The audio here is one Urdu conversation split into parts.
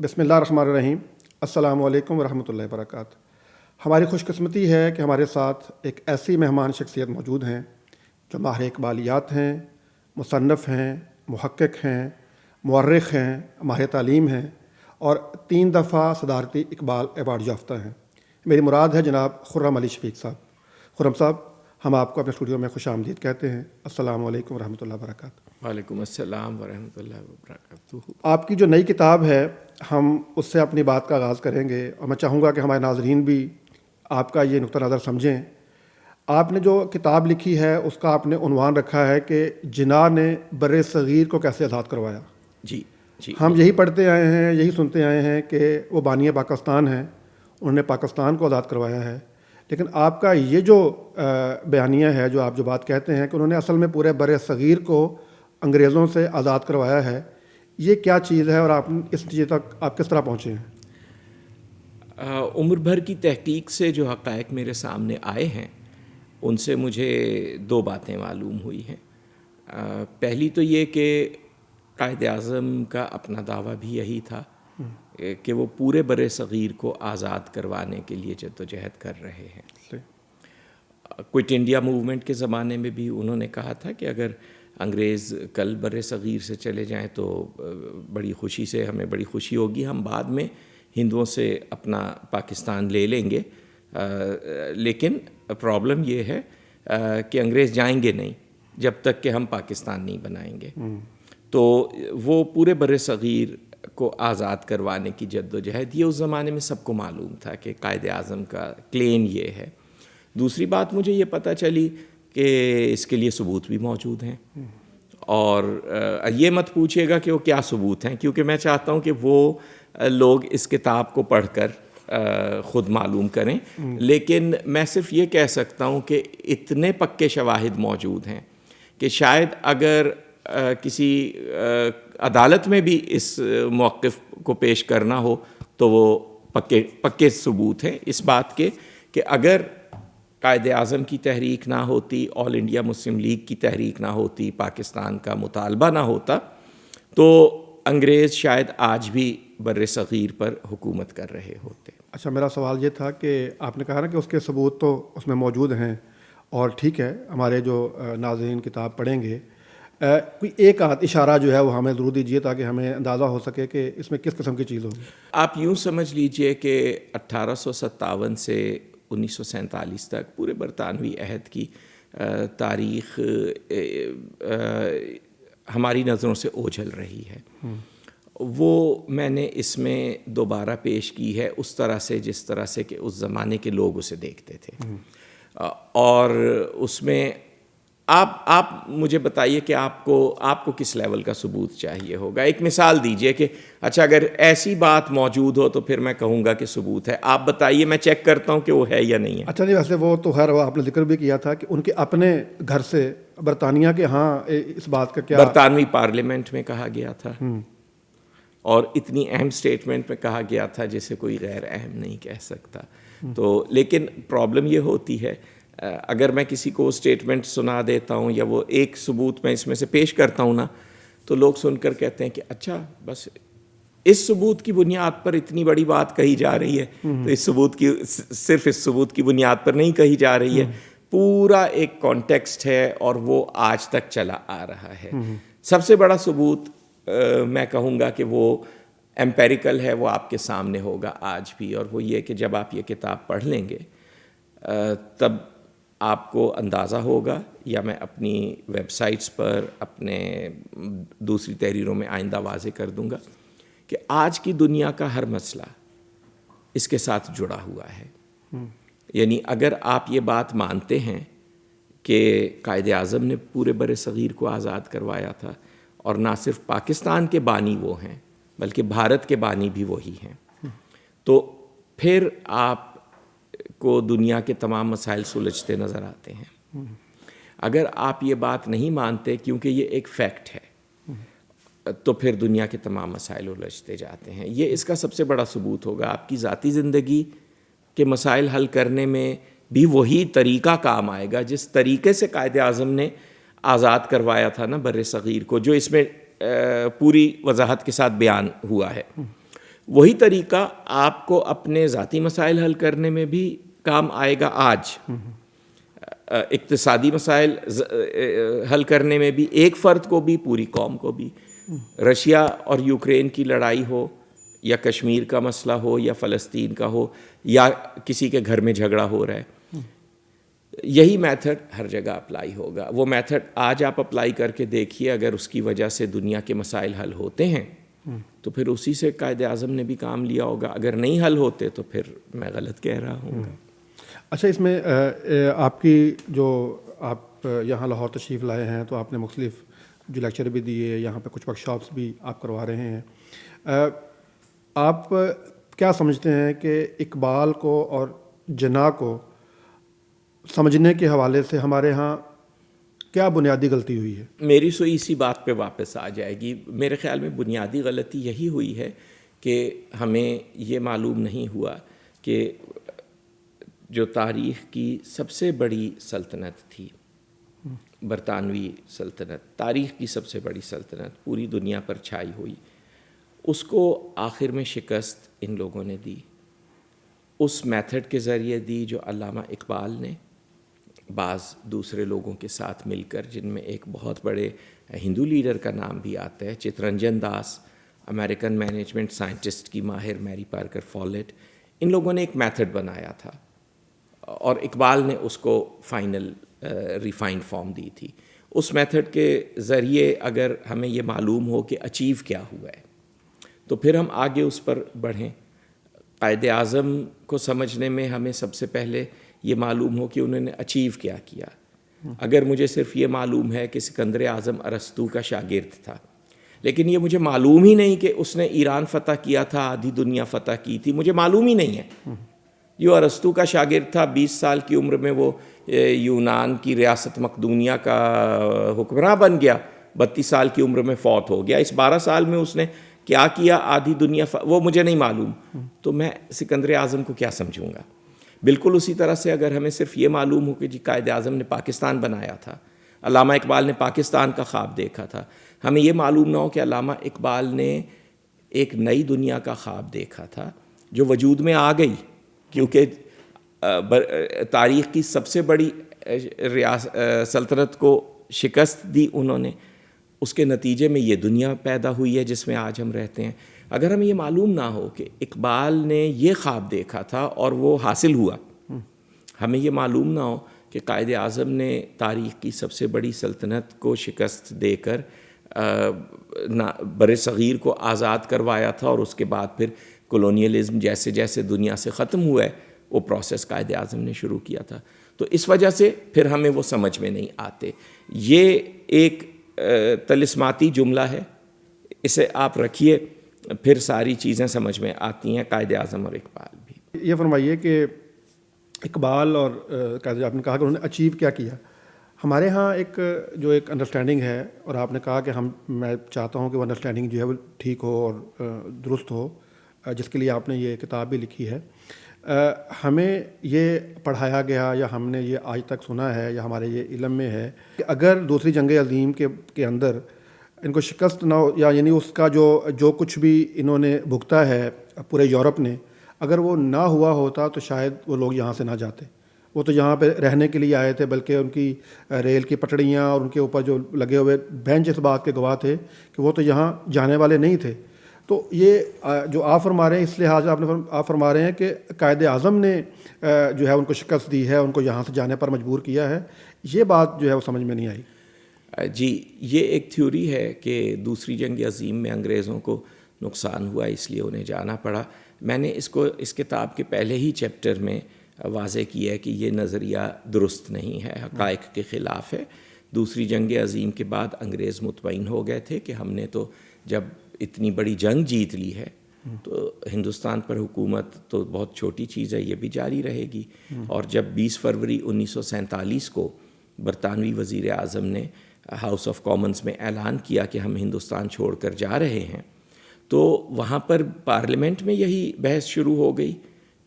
بسم اللہ الرحمن الرحیم. السلام علیکم ورحمۃ اللہ وبرکاتہ. ہماری خوش قسمتی ہے کہ ہمارے ساتھ ایک ایسی مہمان شخصیت موجود ہیں جو ماہر اقبالیات ہیں، مصنف ہیں، محقق ہیں، مورخ ہیں، ماہر تعلیم ہیں اور 3 دفعہ صدارتی اقبال ایوارڈ یافتہ ہیں. میری مراد ہے جناب خرم علی شفیق صاحب. خرم صاحب، ہم آپ کو اپنے اسٹوڈیو میں خوش آمدید کہتے ہیں. السلام علیکم ورحمۃ اللہ وبرکاتہ. وعلیکم السلام ورحمۃ اللہ وبرکاتہ. آپ کی جو نئی کتاب ہے ہم اس سے اپنی بات کا آغاز کریں گے اور میں چاہوں گا کہ ہمارے ناظرین بھی آپ کا یہ نقطہ نظر سمجھیں. آپ نے جو کتاب لکھی ہے اس کا آپ نے عنوان رکھا ہے کہ جناح نے بر صغیر کو کیسے آزاد کروایا. جی. ہم یہی پڑھتے آئے ہیں، یہی سنتے آئے ہیں کہ وہ بانی پاکستان ہیں، انہوں نے پاکستان کو آزاد کروایا ہے. لیکن آپ کا یہ جو بیانیہ ہے، جو آپ جو بات کہتے ہیں کہ انہوں نے اصل میں پورے بر صغیر کو انگریزوں سے آزاد کروایا ہے، یہ کیا چیز ہے اور آپ اس چیز تک آپ کس طرح پہنچے ہیں؟ عمر بھر کی تحقیق سے جو حقائق میرے سامنے آئے ہیں ان سے مجھے 2 باتیں معلوم ہوئی ہیں. پہلی تو یہ کہ قائد اعظم کا اپنا دعویٰ بھی یہی تھا کہ وہ پورے بر صغیر کو آزاد کروانے کے لیے جدوجہد کر رہے ہیں. کوئٹ انڈیا موومنٹ کے زمانے میں بھی انہوں نے کہا تھا کہ اگر انگریز کل بر صغیر سے چلے جائیں تو بڑی خوشی سے ہمیں بڑی خوشی ہوگی، ہم بعد میں ہندوؤں سے اپنا پاکستان لے لیں گے، لیکن پرابلم یہ ہے کہ انگریز جائیں گے نہیں جب تک کہ ہم پاکستان نہیں بنائیں گے. تو وہ پورے بر صغیر کو آزاد کروانے کی جدوجہد، یہ اس زمانے میں سب کو معلوم تھا کہ قائد اعظم کا کلیم یہ ہے. دوسری بات مجھے یہ پتہ چلی کہ اس کے لیے ثبوت بھی موجود ہیں، اور یہ مت پوچھیے گا کہ وہ کیا ثبوت ہیں، کیونکہ میں چاہتا ہوں کہ وہ لوگ اس کتاب کو پڑھ کر خود معلوم کریں. لیکن میں صرف یہ کہہ سکتا ہوں کہ اتنے پکے شواہد موجود ہیں کہ شاید اگر کسی عدالت میں بھی اس موقف کو پیش کرنا ہو تو وہ پکے ثبوت ہیں اس بات کے کہ اگر قائد اعظم کی تحریک نہ ہوتی، آل انڈیا مسلم لیگ کی تحریک نہ ہوتی، پاکستان کا مطالبہ نہ ہوتا، تو انگریز شاید آج بھی بر صغیر پر حکومت کر رہے ہوتے. اچھا، میرا سوال یہ تھا کہ آپ نے کہا نا کہ اس کے ثبوت تو اس میں موجود ہیں، اور ٹھیک ہے ہمارے جو ناظرین کتاب پڑھیں گے کوئی ایک آدھ اشارہ جو ہے وہ ہمیں ضرور دیجیے تاکہ ہمیں اندازہ ہو سکے کہ اس میں کس قسم کی چیز ہوگی. آپ یوں سمجھ لیجئے کہ 1857 سے 1947 تک پورے برطانوی عہد کی تاریخ ہماری نظروں سے اوجھل رہی ہے. وہ میں نے اس میں دوبارہ پیش کی ہے اس طرح سے جس طرح سے کہ اس زمانے کے لوگ اسے دیکھتے تھے. اور اس میں آپ مجھے بتائیے کہ آپ کو کس لیول کا ثبوت چاہیے ہوگا. ایک مثال دیجئے کہ اچھا اگر ایسی بات موجود ہو تو پھر میں کہوں گا کہ ثبوت ہے. آپ بتائیے، میں چیک کرتا ہوں کہ وہ ہے یا نہیں ہے. اچھا جی، ویسے وہ تو خیر آپ نے ذکر بھی کیا تھا کہ ان کے اپنے گھر سے برطانیہ کے ہاں اس بات کا کیا؟ برطانوی پارلیمنٹ میں کہا گیا تھا اور اتنی اہم سٹیٹمنٹ میں کہا گیا تھا جسے کوئی غیر اہم نہیں کہہ سکتا. تو لیکن پرابلم یہ ہوتی ہے اگر میں کسی کو سٹیٹمنٹ سنا دیتا ہوں یا وہ ایک ثبوت میں اس میں سے پیش کرتا ہوں نا، تو لوگ سن کر کہتے ہیں کہ اچھا بس اس ثبوت کی بنیاد پر اتنی بڑی بات کہی جا رہی ہے، تو اس ثبوت کی صرف اس ثبوت کی بنیاد پر نہیں کہی جا رہی ہے، پورا ایک کانٹیکسٹ ہے اور وہ آج تک چلا آ رہا ہے. سب سے بڑا ثبوت میں کہوں گا کہ وہ ایمپیریکل ہے، وہ آپ کے سامنے ہوگا آج بھی، اور وہ یہ کہ جب آپ یہ کتاب پڑھ لیں گے تب آپ کو اندازہ ہوگا، یا میں اپنی ویب سائٹس پر اپنے دوسری تحریروں میں آئندہ واضح کر دوں گا کہ آج کی دنیا کا ہر مسئلہ اس کے ساتھ جڑا ہوا ہے. یعنی اگر آپ یہ بات مانتے ہیں کہ قائد اعظم نے پورے بر صغیر کو آزاد کروایا تھا اور نہ صرف پاکستان کے بانی وہ ہیں بلکہ بھارت کے بانی بھی وہی ہیں، تو پھر آپ کو دنیا کے تمام مسائل سلجھتے نظر آتے ہیں. اگر آپ یہ بات نہیں مانتے کیونکہ یہ ایک فیکٹ ہے، تو پھر دنیا کے تمام مسائل الجھتے جاتے ہیں. یہ اس کا سب سے بڑا ثبوت ہوگا. آپ کی ذاتی زندگی کے مسائل حل کرنے میں بھی وہی طریقہ کام آئے گا جس طریقے سے قائد اعظم نے آزاد کروایا تھا نا بر صغیر کو، جو اس میں پوری وضاحت کے ساتھ بیان ہوا ہے. وہی طریقہ آپ کو اپنے ذاتی مسائل حل کرنے میں بھی کام آئے گا آج. اقتصادی مسائل حل کرنے میں بھی ایک فرد کو بھی, پوری قوم کو بھی. رشیا اور یوکرین کی لڑائی ہو, یا کشمیر کا مسئلہ ہو, یا فلسطین کا ہو, یا کسی کے گھر میں جھگڑا ہو رہا ہے, یہی میتھڈ ہر جگہ اپلائی ہوگا. وہ میتھڈ آج آپ اپلائی کر کے دیکھیے, اگر اس کی وجہ سے دنیا کے مسائل حل ہوتے ہیں تو پھر اسی سے قائد اعظم نے بھی کام لیا ہوگا. اگر نہیں حل ہوتے تو پھر میں غلط کہہ رہا ہوں. اچھا, اس میں آپ کی جو آپ یہاں لاہور تشریف لائے ہیں تو آپ نے مختلف جو لیکچر بھی دیے, یہاں پہ کچھ ورک شاپس بھی آپ کروا رہے ہیں. آپ کیا سمجھتے ہیں کہ اقبال کو اور جناح کو سمجھنے کے حوالے سے ہمارے ہاں کیا بنیادی غلطی ہوئی ہے؟ میری سوئی اسی بات پہ واپس آ جائے گی. میرے خیال میں بنیادی غلطی یہی ہوئی ہے کہ ہمیں یہ معلوم نہیں ہوا کہ جو تاریخ کی سب سے بڑی سلطنت تھی, برطانوی سلطنت, تاریخ کی سب سے بڑی سلطنت پوری دنیا پر چھائی ہوئی, اس کو آخر میں شکست ان لوگوں نے دی. اس میتھڈ کے ذریعے دی جو علامہ اقبال نے بعض دوسرے لوگوں کے ساتھ مل کر, جن میں ایک بہت بڑے ہندو لیڈر کا نام بھی آتا ہے, Chittaranjan Das, American management scientist کی ماہر میری پارکر فولیٹ, ان لوگوں نے ایک میتھڈ بنایا تھا اور اقبال نے اس کو فائنل ریفائنڈ فارم دی تھی. اس میتھڈ کے ذریعے اگر ہمیں یہ معلوم ہو کہ اچیو کیا ہوا ہے تو پھر ہم آگے اس پر بڑھیں. قائد اعظم کو سمجھنے میں ہمیں سب سے پہلے یہ معلوم ہو کہ انہوں نے اچیو کیا کیا. اگر مجھے صرف یہ معلوم ہے کہ سکندر اعظم ارسطو کا شاگرد تھا, لیکن یہ مجھے معلوم ہی نہیں کہ اس نے ایران فتح کیا تھا, آدھی دنیا فتح کی تھی, مجھے معلوم ہی نہیں ہے. یہ ارسطو کا شاگرد تھا, 20 سال کی عمر میں وہ یونان کی ریاست مقدونیہ کا حکمراں بن گیا, 32 سال کی عمر میں فوت ہو گیا. اس 12 سال میں اس نے کیا کیا, آدھی دنیا وہ مجھے نہیں معلوم, تو میں سکندر اعظم کو کیا سمجھوں گا. بالکل اسی طرح سے اگر ہمیں صرف یہ معلوم ہو کہ جی قائد اعظم نے پاکستان بنایا تھا, علامہ اقبال نے پاکستان کا خواب دیکھا تھا, ہمیں یہ معلوم نہ ہو کہ علامہ اقبال نے ایک نئی دنیا کا خواب دیکھا تھا جو وجود میں آ گئی, کیونکہ تاریخ کی سب سے بڑی سلطنت کو شکست دی انہوں نے, اس کے نتیجے میں یہ دنیا پیدا ہوئی ہے جس میں آج ہم رہتے ہیں. اگر ہمیں یہ معلوم نہ ہو کہ اقبال نے یہ خواب دیکھا تھا اور وہ حاصل ہوا, ہمیں یہ معلوم نہ ہو کہ قائد اعظم نے تاریخ کی سب سے بڑی سلطنت کو شکست دے کر بر صغیر کو آزاد کروایا تھا, اور اس کے بعد پھر کولونیلزم جیسے جیسے دنیا سے ختم ہوا ہے وہ پروسیس قائد اعظم نے شروع کیا تھا. تو اس وجہ سے پھر ہمیں وہ سمجھ میں نہیں آتے. یہ ایک طلسماتی جملہ ہے, اسے آپ رکھیے, پھر ساری چیزیں سمجھ میں آتی ہیں, قائد اعظم اور اقبال بھی. یہ فرمائیے کہ اقبال اور قائد آپ نے کہا کہ انہوں نے اچیو کیا کیا. ہمارے ہاں ایک انڈرسٹینڈنگ ہے, اور آپ نے کہا کہ میں چاہتا ہوں کہ وہ انڈرسٹینڈنگ جو ہے وہ ٹھیک ہو اور درست ہو, جس کے لیے آپ نے یہ کتاب بھی لکھی ہے. ہمیں یہ پڑھایا گیا یا ہم نے یہ آج تک سنا ہے یا ہمارے یہ علم میں ہے کہ اگر دوسری جنگ عظیم کے اندر ان کو شکست نہ ہو, یا یعنی اس کا جو کچھ بھی انہوں نے بھگتا ہے پورے یورپ نے, اگر وہ نہ ہوا ہوتا تو شاید وہ لوگ یہاں سے نہ جاتے. وہ تو یہاں پہ رہنے کے لیے آئے تھے, بلکہ ان کی ریل کی پٹڑیاں اور ان کے اوپر جو لگے ہوئے بینچ اس بات کے گواہ تھے کہ وہ تو یہاں جانے والے نہیں تھے. تو یہ جو آپ فرما رہے ہیں, اس لحاظ آپ فرما رہے ہیں کہ قائد اعظم نے جو ہے ان کو شکست دی ہے, ان کو یہاں سے جانے پر مجبور کیا ہے. یہ بات جو ہے وہ سمجھ میں نہیں آئی. جی, یہ ایک تھیوری ہے کہ دوسری جنگ عظیم میں انگریزوں کو نقصان ہوا اس لیے انہیں جانا پڑا. میں نے اس کتاب کے پہلے ہی چیپٹر میں واضح کیا ہے کہ یہ نظریہ درست نہیں ہے, حقائق کے خلاف ہے. دوسری جنگ عظیم کے بعد انگریز مطمئن ہو گئے تھے کہ ہم نے تو جب اتنی بڑی جنگ جیت لی ہے تو ہندوستان پر حکومت تو بہت چھوٹی چیز ہے, یہ بھی جاری رہے گی. اور جب 20 فروری 1947 کو برطانوی وزیر اعظم نے ہاؤس آف کامنز میں اعلان کیا کہ ہم ہندوستان چھوڑ کر جا رہے ہیں, تو وہاں پر پارلیمنٹ میں یہی بحث شروع ہو گئی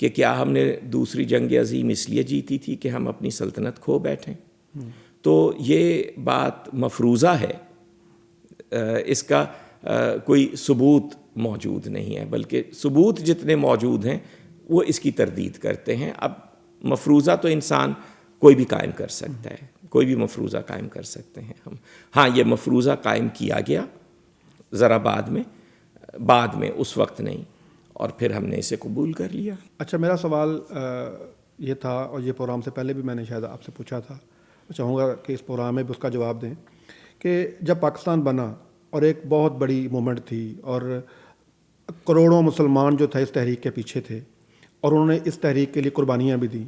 کہ کیا ہم نے دوسری جنگ عظیم اس لیے جیتی تھی کہ ہم اپنی سلطنت کھو بیٹھیں. تو یہ بات مفروضہ ہے, اس کا کوئی ثبوت موجود نہیں ہے، بلکہ ثبوت جتنے موجود ہیں وہ اس کی تردید کرتے ہیں۔ اب مفروضہ تو انسان کوئی بھی قائم کر سکتا ہے، کوئی بھی مفروضہ قائم کر سکتے ہیں ہم۔ ہاں، یہ مفروضہ قائم کیا گیا ذرا بعد میں، اس وقت نہیں، اور پھر ہم نے اسے قبول کر لیا۔ اچھا، میرا سوال یہ تھا، اور یہ پروگرام سے پہلے بھی میں نے شاید آپ سے پوچھا تھا، میں چاہوں گا کہ اس پروگرام میں بھی اس کا جواب دیں، کہ جب پاکستان بنا اور ایک بہت بڑی مومنٹ تھی اور کروڑوں مسلمان جو تھے اس تحریک کے پیچھے تھے اور انہوں نے اس تحریک کے لیے قربانیاں بھی دیں،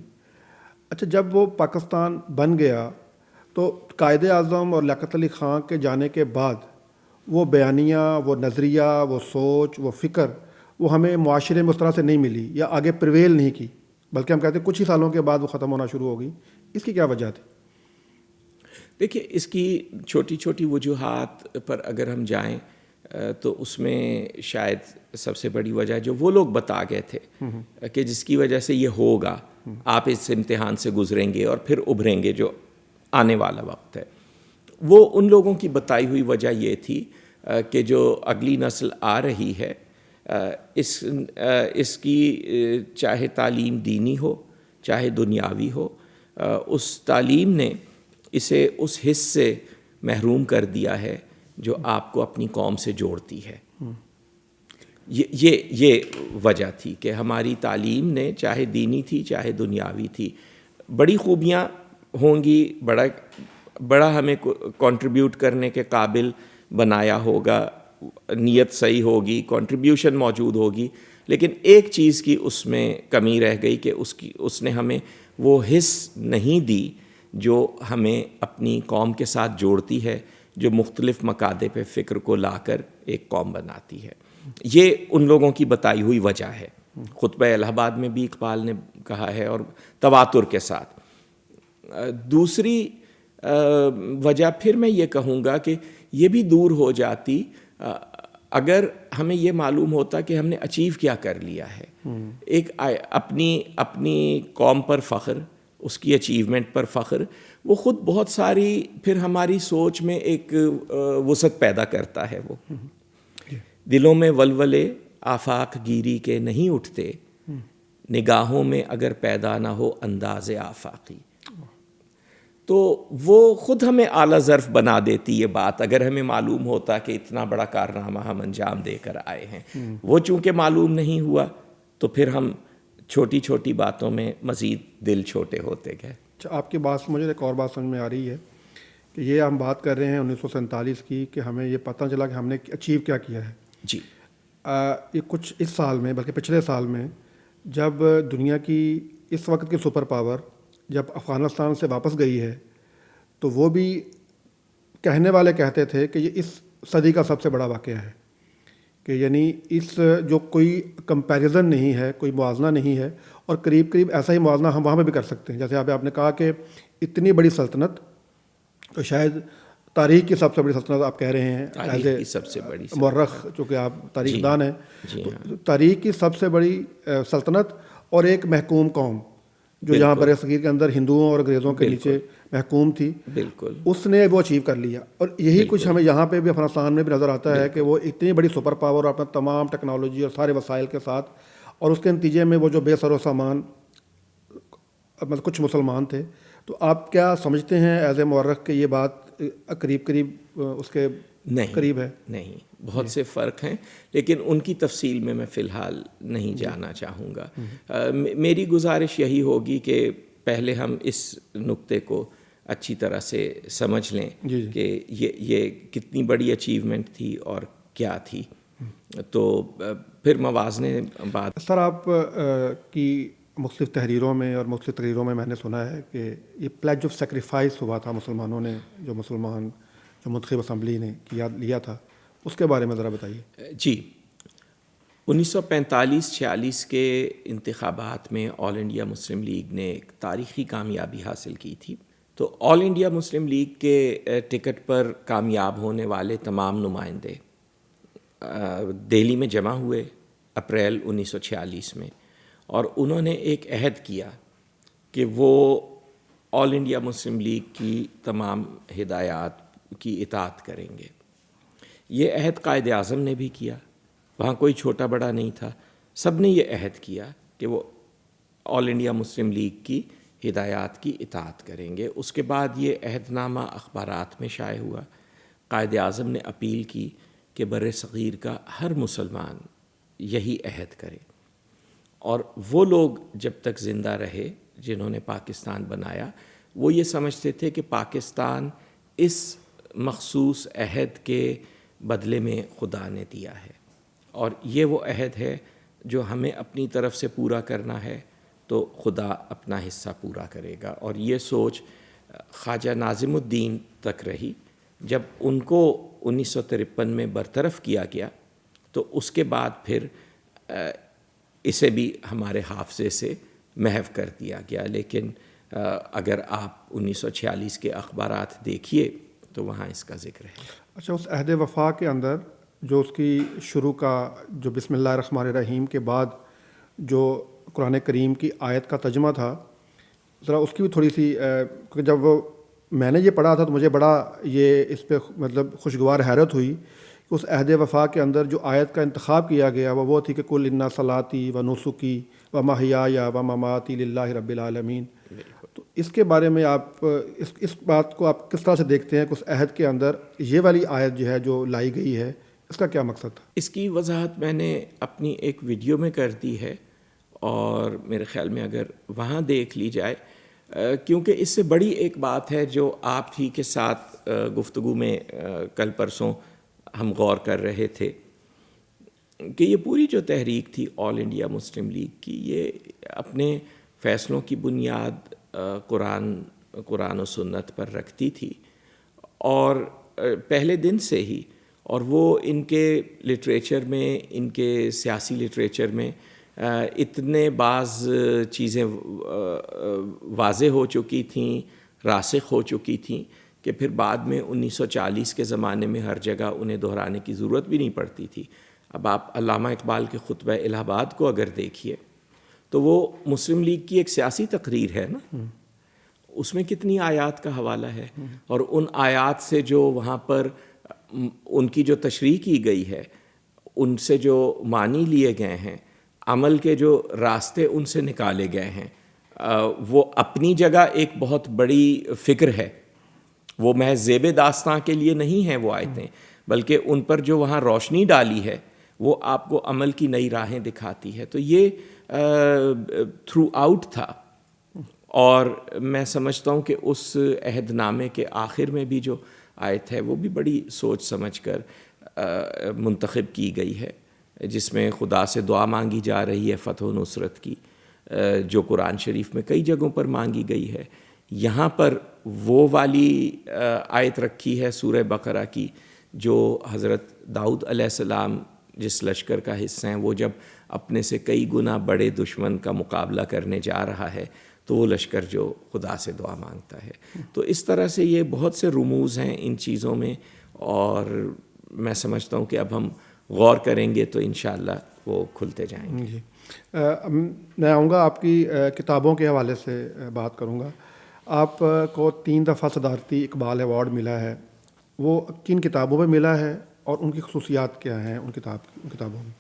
اچھا جب وہ پاکستان بن گیا تو قائد اعظم اور لیاقت علی خان کے جانے کے بعد وہ بیانیہ، وہ نظریہ، وہ سوچ، وہ فکر، وہ ہمیں معاشرے میں اس طرح سے نہیں ملی یا آگے پریویل نہیں کی، بلکہ ہم کہتے ہیں کچھ ہی سالوں کے بعد وہ ختم ہونا شروع ہو گئی۔ اس کی کیا وجہ تھی؟ دیکھیے، اس کی چھوٹی چھوٹی وجوہات پر اگر ہم جائیں تو اس میں شاید سب سے بڑی وجہ جو وہ لوگ بتا گئے تھے کہ جس کی وجہ سے یہ ہوگا، آپ اس امتحان سے گزریں گے اور پھر ابھریں گے جو آنے والا وقت ہے، وہ ان لوگوں کی بتائی ہوئی وجہ یہ تھی کہ جو اگلی نسل آ رہی ہے اس کی چاہے تعلیم دینی ہو چاہے دنیاوی ہو، اس تعلیم نے اسے اس حص سے محروم کر دیا ہے جو آپ کو اپنی قوم سے جوڑتی ہے۔ یہ وجہ تھی کہ ہماری تعلیم نے، چاہے دینی تھی چاہے دنیاوی تھی، بڑی خوبیاں ہوں گی، بڑا ہمیں کنٹریبیوٹ کرنے کے قابل بنایا ہوگا، نیت صحیح ہوگی، کنٹریبیوشن موجود ہوگی، لیکن ایک چیز کی اس میں کمی رہ گئی کہ اس نے ہمیں وہ حص نہیں دی جو ہمیں اپنی قوم کے ساتھ جوڑتی ہے، جو مختلف مقادے پہ فکر کو لا کر ایک قوم بناتی ہے۔ یہ ان لوگوں کی بتائی ہوئی وجہ ہے۔ خطبہ الہ آباد میں بھی اقبال نے کہا ہے، اور تواتر کے ساتھ۔ دوسری وجہ پھر میں یہ کہوں گا کہ یہ بھی دور ہو جاتی اگر ہمیں یہ معلوم ہوتا کہ ہم نے اچیو کیا کر لیا ہے۔ ایک اپنی قوم پر فخر، اس کی اچیومنٹ پر فخر، وہ خود بہت ساری پھر ہماری سوچ میں ایک وسعت پیدا کرتا ہے۔ وہ دلوں میں ولولے آفاق گیری کے نہیں اٹھتے، نگاہوں میں اگر پیدا نہ ہو انداز آفاقی۔ تو وہ خود ہمیں اعلیٰ ظرف بنا دیتی یہ بات، اگر ہمیں معلوم ہوتا کہ اتنا بڑا کارنامہ ہم انجام دے کر آئے ہیں۔ وہ چونکہ معلوم نہیں ہوا تو پھر ہم چھوٹی چھوٹی باتوں میں مزید دل چھوٹے ہوتے گئے۔ اچھا، آپ کی بات سے مجھے ایک اور بات سمجھ میں آ رہی ہے کہ یہ ہم بات کر رہے ہیں 1947 کی، کہ ہمیں یہ پتہ چلا کہ ہم نے اچیو کیا کیا ہے۔ جی، یہ کچھ اس سال میں، بلکہ پچھلے سال میں، جب دنیا کی اس وقت کی سپر پاور جب افغانستان سے واپس گئی ہے، تو وہ بھی کہنے والے کہتے تھے کہ یہ اس صدی کا سب سے بڑا واقعہ ہے، کہ یعنی اس جو کوئی کمپیریزن نہیں ہے، کوئی موازنہ نہیں ہے، اور قریب قریب ایسا ہی موازنہ ہم وہاں پہ بھی کر سکتے ہیں۔ جیسے آپ نے کہا کہ اتنی بڑی سلطنت، تو شاید تاریخ کی سب سے بڑی سلطنت آپ کہہ رہے ہیں، تاریخ کی سب سے بڑی مورخ چونکہ آپ تاریخ دان ہیں، جی تاریخ کی سب سے بڑی سلطنت اور ایک محکوم قوم جو یہاں بر صغیر کے اندر ہندوؤں اور انگریزوں کے نیچے محکوم تھی، بالکل اس نے وہ اچیو کر لیا۔ اور یہی کچھ ہمیں یہاں پہ بھی افغانستان میں بھی نظر آتا ہے کہ وہ اتنی بڑی سپر پاور اور اپنا تمام ٹیکنالوجی اور سارے وسائل کے ساتھ، اور اس کے نتیجے میں وہ جو بے سر و سامان مطلب کچھ مسلمان تھے۔ تو آپ کیا سمجھتے ہیں ایز اے مورخ کہ یہ بات قریب اس کے قریب ہے؟ نہیں، بہت سے فرق ہیں، لیکن ان کی تفصیل میں فی الحال نہیں جانا چاہوں گا۔ میری گزارش یہی ہوگی کہ پہلے ہم اس نقطے کو اچھی طرح سے سمجھ لیں کہ یہ کتنی بڑی اچیومنٹ تھی اور کیا تھی، تو پھر موازنے بات۔ سر، آپ کی مختلف تحریروں میں اور مختلف تقریروں میں نے سنا ہے کہ یہ پلیج آف سیکریفائس ہوا تھا مسلمانوں نے، جو منتخب اسمبلی نے لیا تھا، اس کے بارے میں ذرا بتائیے۔ جی، 1945-46 کے انتخابات میں آل انڈیا مسلم لیگ نے ایک تاریخی کامیابی حاصل کی تھی۔ تو آل انڈیا مسلم لیگ کے ٹکٹ پر کامیاب ہونے والے تمام نمائندے دہلی میں جمع ہوئے اپریل 1946 میں، اور انہوں نے ایک عہد کیا کہ وہ آل انڈیا مسلم لیگ کی تمام ہدایات کی اطاعت کریں گے۔ یہ عہد قائد اعظم نے بھی کیا، وہاں کوئی چھوٹا بڑا نہیں تھا، سب نے یہ عہد کیا کہ وہ آل انڈیا مسلم لیگ کی ہدایات کی اطاعت کریں گے۔ اس کے بعد یہ عہد نامہ اخبارات میں شائع ہوا، قائد اعظم نے اپیل کی کہ بر صغیر کا ہر مسلمان یہی عہد کرے، اور وہ لوگ جب تک زندہ رہے جنہوں نے پاکستان بنایا، وہ یہ سمجھتے تھے کہ پاکستان اس مخصوص عہد کے بدلے میں خدا نے دیا ہے، اور یہ وہ عہد ہے جو ہمیں اپنی طرف سے پورا کرنا ہے تو خدا اپنا حصہ پورا کرے گا۔ اور یہ سوچ خواجہ ناظم الدین تک رہی۔ جب ان کو 1953 میں برطرف کیا گیا تو اس کے بعد پھر اسے بھی ہمارے حافظے سے محو کر دیا گیا، لیکن اگر آپ 1946 کے اخبارات دیکھیے تو وہاں اس کا ذکر ہے۔ اچھا، اس عہد وفا کے اندر جو اس کی شروع کا جو بسم اللہ الرحمن الرحیم کے بعد جو قرآن کریم کی آیت کا ترجمہ تھا، ذرا اس کی بھی تھوڑی سی، کیونکہ جب میں نے یہ پڑھا تھا تو مجھے بڑا یہ اس پہ مطلب خوشگوار حیرت ہوئی کہ اس عہد وفا کے اندر جو آیت کا انتخاب کیا گیا وہ تھی کہ کل انا صلاتی و نسکی و محیایا و مماتی للہ رب العالمین۔ تو اس کے بارے میں آپ اس بات کو آپ کس طرح سے دیکھتے ہیں کہ اس عہد کے اندر یہ والی آیت جو ہے جو لائی گئی ہے، اس کا کیا مقصد تھا؟ اس کی وضاحت میں نے اپنی ایک ویڈیو میں کر دی ہے، اور میرے خیال میں اگر وہاں دیکھ لی جائے، کیونکہ اس سے بڑی ایک بات ہے جو آپ ہی کے ساتھ گفتگو میں کل پرسوں ہم غور کر رہے تھے کہ یہ پوری جو تحریک تھی آل انڈیا مسلم لیگ کی، یہ اپنے فیصلوں کی بنیاد قرآن و سنت پر رکھتی تھی، اور پہلے دن سے ہی، اور وہ ان کے لٹریچر میں، ان کے سیاسی لٹریچر میں اتنے بعض چیزیں واضح ہو چکی تھیں، راسخ ہو چکی تھیں کہ پھر بعد میں 1940 کے زمانے میں ہر جگہ انہیں دہرانے کی ضرورت بھی نہیں پڑتی تھی۔ اب آپ علامہ اقبال کے خطبہ الہ آباد کو اگر دیکھیے تو وہ مسلم لیگ کی ایک سیاسی تقریر ہے نا، اس میں کتنی آیات کا حوالہ ہے، اور ان آیات سے جو وہاں پر ان کی جو تشریح کی گئی ہے، ان سے جو معنی لیے گئے ہیں، عمل کے جو راستے ان سے نکالے گئے ہیں، وہ اپنی جگہ ایک بہت بڑی فکر ہے۔ وہ محض زیب داستاں کے لیے نہیں ہیں وہ آیتیں، بلکہ ان پر جو وہاں روشنی ڈالی ہے وہ آپ کو عمل کی نئی راہیں دکھاتی ہے۔ تو یہ تھرو آؤٹ تھا، اور میں سمجھتا ہوں کہ اس عہد نامے کے آخر میں بھی جو آیت ہے وہ بھی بڑی سوچ سمجھ کر منتخب کی گئی ہے، جس میں خدا سے دعا مانگی جا رہی ہے فتح و نصرت کی، جو قرآن شریف میں کئی جگہوں پر مانگی گئی ہے۔ یہاں پر وہ والی آیت رکھی ہے سورہ بقرہ کی جو حضرت داؤد علیہ السلام جس لشکر کا حصہ ہیں، وہ جب اپنے سے کئی گنا بڑے دشمن کا مقابلہ کرنے جا رہا ہے تو وہ لشکر جو خدا سے دعا مانگتا ہے۔ تو اس طرح سے یہ بہت سے رموز ہیں ان چیزوں میں، اور میں سمجھتا ہوں کہ اب ہم غور کریں گے تو انشاءاللہ وہ کھلتے جائیں گے۔ جی، میں آؤں گا آپ کی کتابوں کے حوالے سے بات کروں گا۔ آپ کو 3 دفعہ صدارتی اقبال ایوارڈ ملا ہے، وہ کن کتابوں میں ملا ہے اور ان کی خصوصیات کیا ہیں ان کتابوں میں؟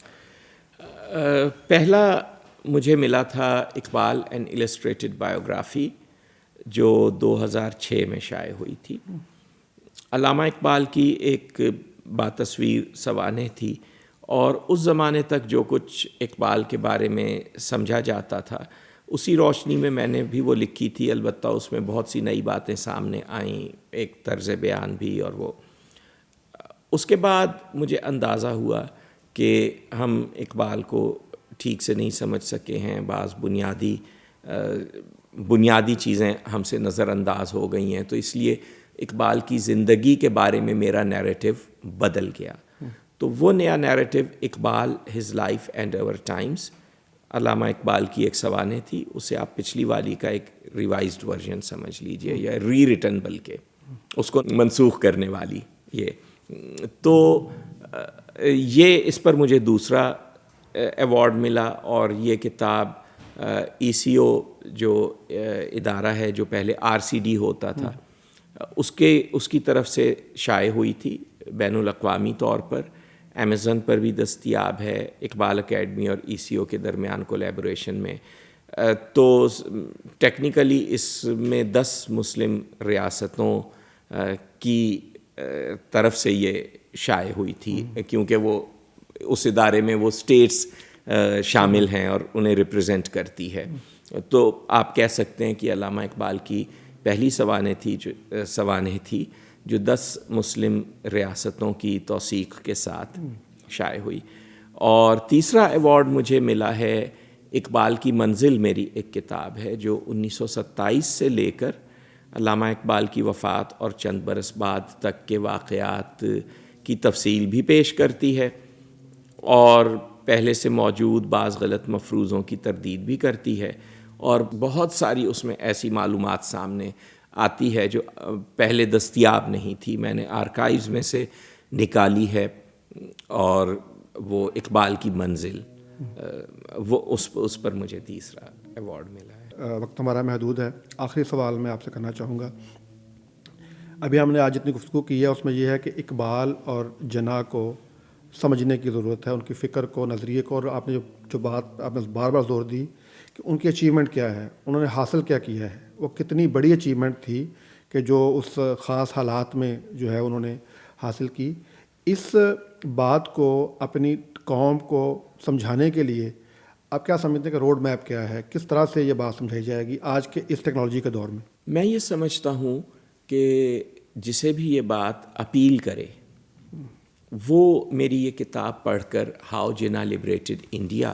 پہلا مجھے ملا تھا اقبال این السٹریٹڈ بایوگرافی، جو 2006 میں شائع ہوئی تھی۔ علامہ اقبال کی ایک باتصویر سوانح تھی، اور اس زمانے تک جو کچھ اقبال کے بارے میں سمجھا جاتا تھا اسی روشنی میں میں نے بھی وہ لکھی تھی، البتہ اس میں بہت سی نئی باتیں سامنے آئیں، ایک طرز بیان بھی، اور وہ اس کے بعد مجھے اندازہ ہوا کہ ہم اقبال کو ٹھیک سے نہیں سمجھ سکے ہیں، بعض بنیادی چیزیں ہم سے نظر انداز ہو گئی ہیں، تو اس لیے اقبال کی زندگی کے بارے میں میرا نیریٹو بدل گیا۔ تو وہ نیا narrative Iqbal his life and اور ٹائمز، علامہ اقبال کی ایک سوانح تھی، اسے آپ پچھلی والی کا ایک ریوائزڈ ورژن سمجھ لیجئے، یا ری ریٹن، بلکہ اس کو منسوخ کرنے والی یہ۔ تو یہ اس پر مجھے دوسرا ایوارڈ ملا، اور یہ کتاب ای سی او جو ادارہ ہے جو پہلے آر سی ڈی ہوتا تھا، اس کی طرف سے شائع ہوئی تھی بین الاقوامی طور پر، امیزون پر بھی دستیاب ہے اقبال اکیڈمی اور ECO کے درمیان کولیبوریشن میں. تو ٹیکنیکلی اس میں 10 مسلم ریاستوں کی طرف سے یہ شائع ہوئی تھی, کیونکہ وہ اس ادارے میں وہ اسٹیٹس شامل ہیں اور انہیں ریپرزینٹ کرتی ہے. تو آپ کہہ سکتے ہیں کہ علامہ اقبال کی پہلی سوانح تھی جو 10 مسلم ریاستوں کی توثیق کے ساتھ شائع ہوئی. اور تیسرا ایوارڈ مجھے ملا ہے اقبال کی منزل میری ایک کتاب ہے جو 1927 سے لے کر علامہ اقبال کی وفات اور چند برس بعد تک کے واقعات کی تفصیل بھی پیش کرتی ہے اور پہلے سے موجود بعض غلط مفروضوں کی تردید بھی کرتی ہے, اور بہت ساری اس میں ایسی معلومات سامنے آتی ہے جو پہلے دستیاب نہیں تھی. میں نے آرکائیوز میں سے نکالی ہے, اور وہ اقبال کی منزل وہ اس پر مجھے تیسرا ایوارڈ ملا ہے. وقت ہمارا محدود ہے, آخری سوال میں آپ سے کرنا چاہوں گا. ابھی ہم نے آج جتنی گفتگو کی ہے اس میں یہ ہے کہ اقبال اور جناح کو سمجھنے کی ضرورت ہے, ان کی فکر کو, نظریے کو, اور آپ نے جو بات آپ نے بار بار زور دی کہ ان کی اچیومنٹ کیا ہے, انہوں نے حاصل کیا کیا ہے, وہ کتنی بڑی اچیومنٹ تھی کہ جو اس خاص حالات میں جو ہے انہوں نے حاصل کی. اس بات کو اپنی قوم کو سمجھانے کے لیے آپ کیا سمجھتے ہیں کہ روڈ میپ کیا ہے, کس طرح سے یہ بات سمجھائی جائے گی آج کے اس ٹیکنالوجی کے دور میں؟ میں یہ سمجھتا ہوں کہ جسے بھی یہ بات اپیل کرے وہ میری یہ کتاب پڑھ کر ہاؤ جناح لبریٹڈ انڈیا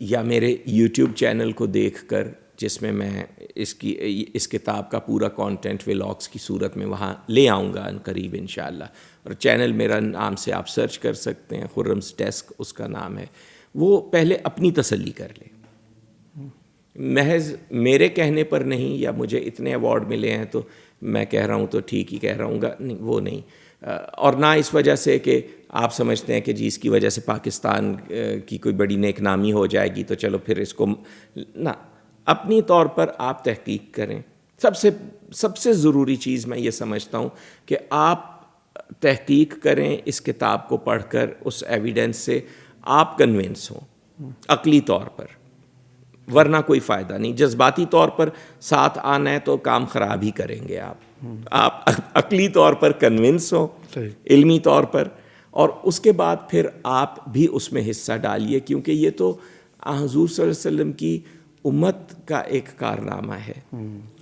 یا میرے یوٹیوب چینل کو دیکھ کر, جس میں میں اس کتاب کا پورا کانٹینٹ ولاگس کی صورت میں وہاں لے آؤں گا ان قریب انشاءاللہ, اور چینل میرا نام سے آپ سرچ کر سکتے ہیں, خرم's ڈیسک اس کا نام ہے. وہ پہلے اپنی تسلی کر لے, محض میرے کہنے پر نہیں یا مجھے اتنے ایوارڈ ملے ہیں تو میں کہہ رہا ہوں تو ٹھیک ہی کہہ رہا ہوں گا, نہیں وہ نہیں. اور نہ اس وجہ سے کہ آپ سمجھتے ہیں کہ جی اس کی وجہ سے پاکستان کی کوئی بڑی نیک نامی ہو جائے گی تو چلو پھر اس کو نہ, اپنی طور پر آپ تحقیق کریں. سب سے ضروری چیز میں یہ سمجھتا ہوں کہ آپ تحقیق کریں اس کتاب کو پڑھ کر, اس ایویڈنس سے آپ کنونس ہوں عقلی طور پر, ورنہ کوئی فائدہ نہیں. جذباتی طور پر ساتھ آنا ہے تو کام خراب ہی کریں گے آپ عقلی طور پر کنونس ہوں, علمی طور پر, اور اس کے بعد پھر آپ بھی اس میں حصہ ڈالیے, کیونکہ یہ تو حضور صلی اللہ علیہ وسلم کی امت کا ایک کارنامہ ہے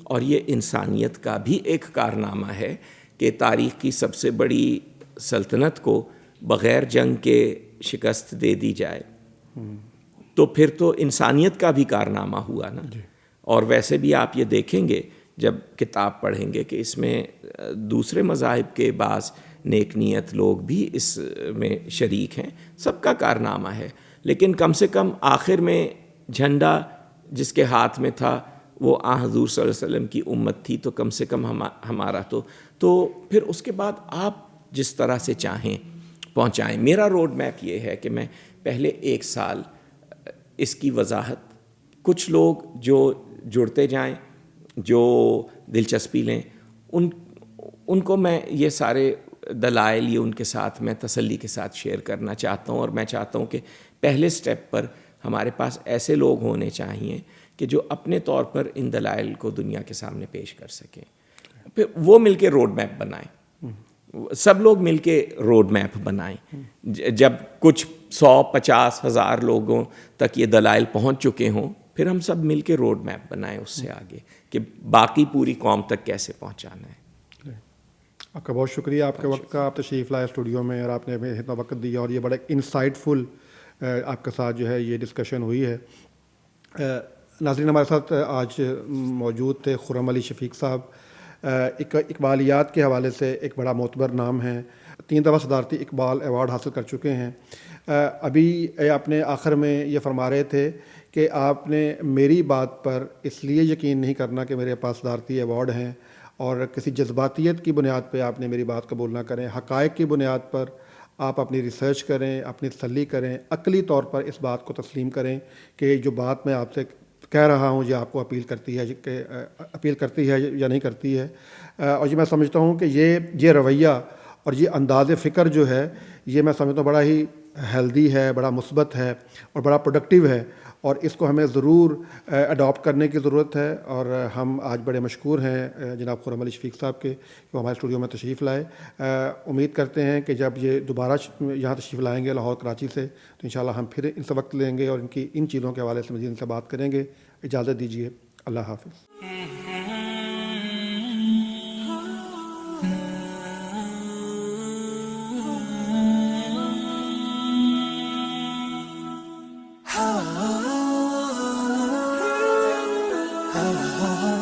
اور یہ انسانیت کا بھی ایک کارنامہ ہے کہ تاریخ کی سب سے بڑی سلطنت کو بغیر جنگ کے شکست دے دی جائے, تو پھر تو انسانیت کا بھی کارنامہ ہوا نا. اور ویسے بھی آپ یہ دیکھیں گے جب کتاب پڑھیں گے کہ اس میں دوسرے مذاہب کے بعض نیک نیت لوگ بھی اس میں شریک ہیں, سب کا کارنامہ ہے, لیکن کم سے کم آخر میں جھنڈا جس کے ہاتھ میں تھا وہ حضور صلی اللہ علیہ وسلم کی امت تھی, تو کم سے کم ہمارا تو پھر اس کے بعد آپ جس طرح سے چاہیں پہنچائیں. میرا روڈ میپ یہ ہے کہ میں پہلے 1 سال اس کی وضاحت, کچھ لوگ جو جڑتے جائیں, جو دلچسپی لیں, ان کو میں یہ سارے دلائل یہ ان کے ساتھ میں تسلی کے ساتھ شیئر کرنا چاہتا ہوں. اور میں چاہتا ہوں کہ پہلے سٹیپ پر ہمارے پاس ایسے لوگ ہونے چاہیے کہ جو اپنے طور پر ان دلائل کو دنیا کے سامنے پیش کر سکیں, پھر وہ مل کے روڈ میپ بنائیں, سب لوگ مل کے روڈ میپ بنائیں. جب کچھ 100-50 ہزار لوگوں تک یہ دلائل پہنچ چکے ہوں, پھر ہم سب مل کے روڈ میپ بنائیں اس سے آگے کہ باقی پوری قوم تک کیسے پہنچانا ہے. آپ کا بہت شکریہ, آپ کے وقت کا, آپ تشریف لائے اسٹوڈیو میں اور آپ نے ہمیں اتنا وقت دیا, اور یہ بڑا انسائٹ فل آپ کے ساتھ جو ہے یہ ڈسکشن ہوئی ہے. ناظرین, ہمارے ساتھ آج موجود تھے خرم علی شفیق صاحب, اقبالیات کے حوالے سے ایک بڑا معتبر نام ہے, 3 دفعہ صدارتی اقبال ایوارڈ حاصل کر چکے ہیں. ابھی آپ نے آخر میں یہ فرما رہے تھے کہ آپ نے میری بات پر اس لیے یقین نہیں کرنا کہ میرے پاس صدارتی ایوارڈ ہیں, اور کسی جذباتیت کی بنیاد پہ آپ نے میری بات قبول نہ کریں. حقائق کی بنیاد پر آپ اپنی ریسرچ کریں, اپنی تسلی کریں, عقلی طور پر اس بات کو تسلیم کریں کہ جو بات میں آپ سے کہہ رہا ہوں یہ آپ کو اپیل کرتی ہے یا نہیں کرتی ہے. اور یہ میں سمجھتا ہوں کہ یہ رویہ اور یہ انداز فکر جو ہے یہ میں سمجھتا ہوں بڑا ہی ہیلدی ہے، بڑا مثبت ہے اور بڑا پروڈکٹیو ہے، اور اس کو ہمیں ضرور اڈاپٹ کرنے کی ضرورت ہے۔ اور ہم آج بڑے مشکور ہیں جناب خرم علی شفیق صاحب کے کہ وہ ہمارے اسٹوڈیو میں تشریف لائے۔ امید کرتے ہیں کہ جب یہ دوبارہ یہاں تشریف لائیں گے لاہور کراچی سے تو انشاءاللہ ہم پھر ان سے وقت لیں گے اور ان چیزوں کے حوالے سے مزید ان سے بات کریں گے۔ اجازت دیجیے، اللہ حافظ۔ ah, ah, ah.